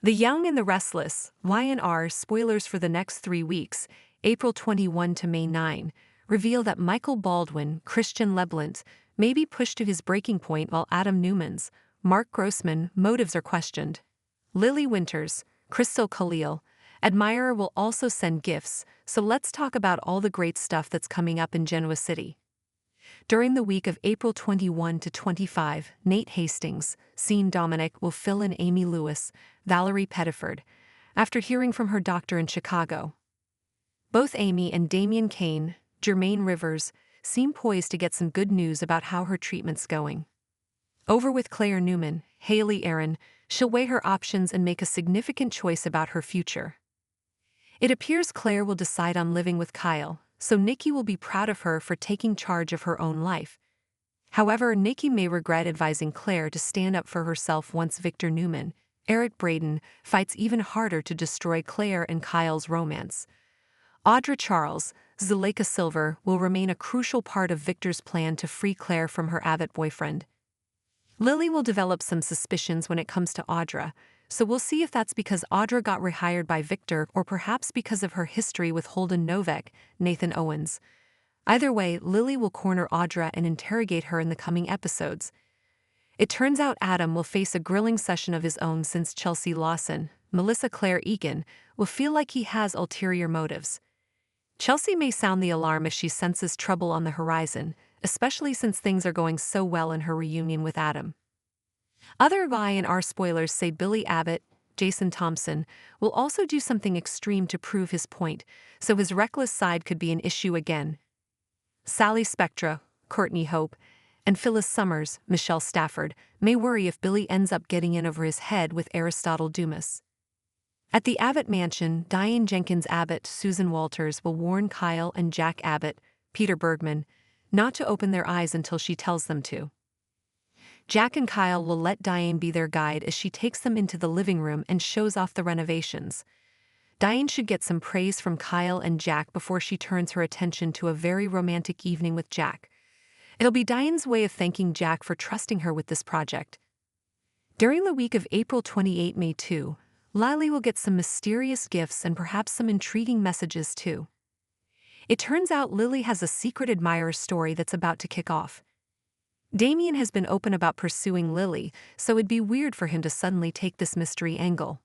The Young and the Restless, Y&R spoilers for the next 3 weeks, April 21 to May 9, reveal that Michael Baldwin, Christian Leblanc, may be pushed to his breaking point while Adam Newman's, Mark Grossman, motives are questioned. Lily Winters, Crystal Khalil, admirer will also send gifts, so let's talk about all the great stuff that's coming up in Genoa City. During the week of April 21 to 25, Nate Hastings, Sean Dominic will fill in Amy Lewis, Valerie Pettiford, after hearing from her doctor in Chicago. Both Amy and Damian Kane, Jermaine Rivers, seem poised to get some good news about how her treatment's going. Over with Claire Newman, Haley Aaron, she'll weigh her options and make a significant choice about her future. It appears Claire will decide on living with Kyle, so Nikki will be proud of her for taking charge of her own life. However, Nikki may regret advising Claire to stand up for herself once Victor Newman, Eric Braden, fights even harder to destroy Claire and Kyle's romance. Audra Charles, Zuleika Silver, will remain a crucial part of Victor's plan to free Claire from her avid boyfriend. Lily will develop some suspicions when it comes to Audra, so we'll see if that's because Audra got rehired by Victor or perhaps because of her history with Holden Novak, Nathan Owens. Either way, Lily will corner Audra and interrogate her in the coming episodes. It turns out Adam will face a grilling session of his own since Chelsea Lawson, Melissa Claire Egan, will feel like he has ulterior motives. Chelsea may sound the alarm as she senses trouble on the horizon, especially since things are going so well in her reunion with Adam. Other Y&R spoilers say Billy Abbott, Jason Thompson, will also do something extreme to prove his point, so his reckless side could be an issue again. Sally Spectra, Courtney Hope, and Phyllis Summers, Michelle Stafford, may worry if Billy ends up getting in over his head with Aristotle Dumas. At the Abbott mansion, Diane Jenkins Abbott, Susan Walters will warn Kyle and Jack Abbott, Peter Bergman, not to open their eyes until she tells them to. Jack and Kyle will let Diane be their guide as she takes them into the living room and shows off the renovations. Diane should get some praise from Kyle and Jack before she turns her attention to a very romantic evening with Jack. It'll be Diane's way of thanking Jack for trusting her with this project. During the week of April 28 May 2, Lily will get some mysterious gifts and perhaps some intriguing messages too. It turns out Lily has a secret admirer story that's about to kick off. Damian has been open about pursuing Lily, so it'd be weird for him to suddenly take this mystery angle.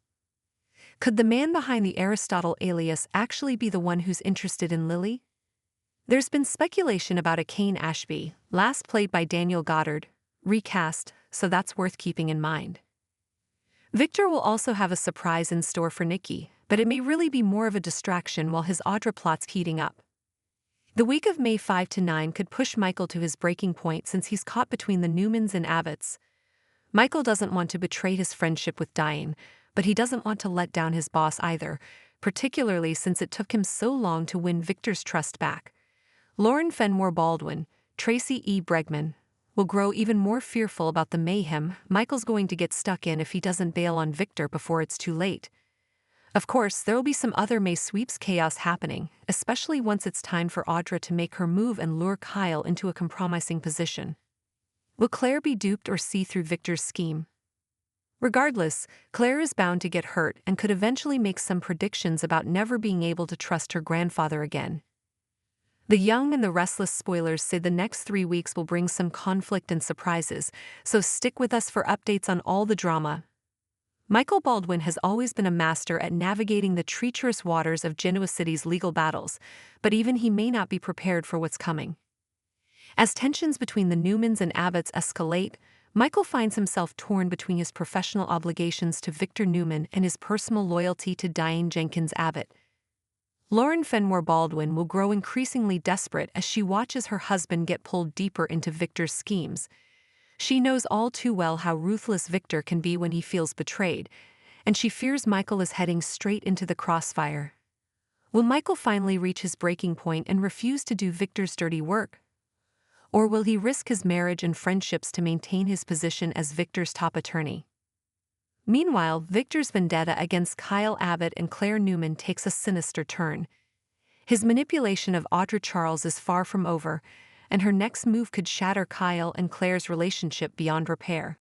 Could the man behind the Aristotle alias actually be the one who's interested in Lily? There's been speculation about a Kane Ashby, last played by Daniel Goddard, recast, so that's worth keeping in mind. Victor will also have a surprise in store for Nikki, but it may really be more of a distraction while his Audra plot's heating up. The week of May 5 to 9 could push Michael to his breaking point since he's caught between the Newmans and Abbotts. Michael doesn't want to betray his friendship with Diane, but he doesn't want to let down his boss either, particularly since it took him so long to win Victor's trust back. Lauren Fenmore Baldwin, Tracy E. Bregman, will grow even more fearful about the mayhem Michael's going to get stuck in if he doesn't bail on Victor before it's too late. Of course, there'll be some other May sweeps chaos happening, especially once it's time for Audra to make her move and lure Kyle into a compromising position. Will Claire be duped or see through Victor's scheme? Regardless, Claire is bound to get hurt and could eventually make some predictions about never being able to trust her grandfather again. The Young and the Restless spoilers say the next 3 weeks will bring some conflict and surprises, so stick with us for updates on all the drama. Michael Baldwin has always been a master at navigating the treacherous waters of Genoa City's legal battles, but even he may not be prepared for what's coming. As tensions between the Newmans and Abbotts escalate, Michael finds himself torn between his professional obligations to Victor Newman and his personal loyalty to Diane Jenkins Abbott. Lauren Fenmore Baldwin will grow increasingly desperate as she watches her husband get pulled deeper into Victor's schemes. She knows all too well how ruthless Victor can be when he feels betrayed, and she fears Michael is heading straight into the crossfire. Will Michael finally reach his breaking point and refuse to do Victor's dirty work? Or will he risk his marriage and friendships to maintain his position as Victor's top attorney? Meanwhile, Victor's vendetta against Kyle Abbott and Claire Newman takes a sinister turn. His manipulation of Audra Charles is far from over, and her next move could shatter Kyle and Claire's relationship beyond repair.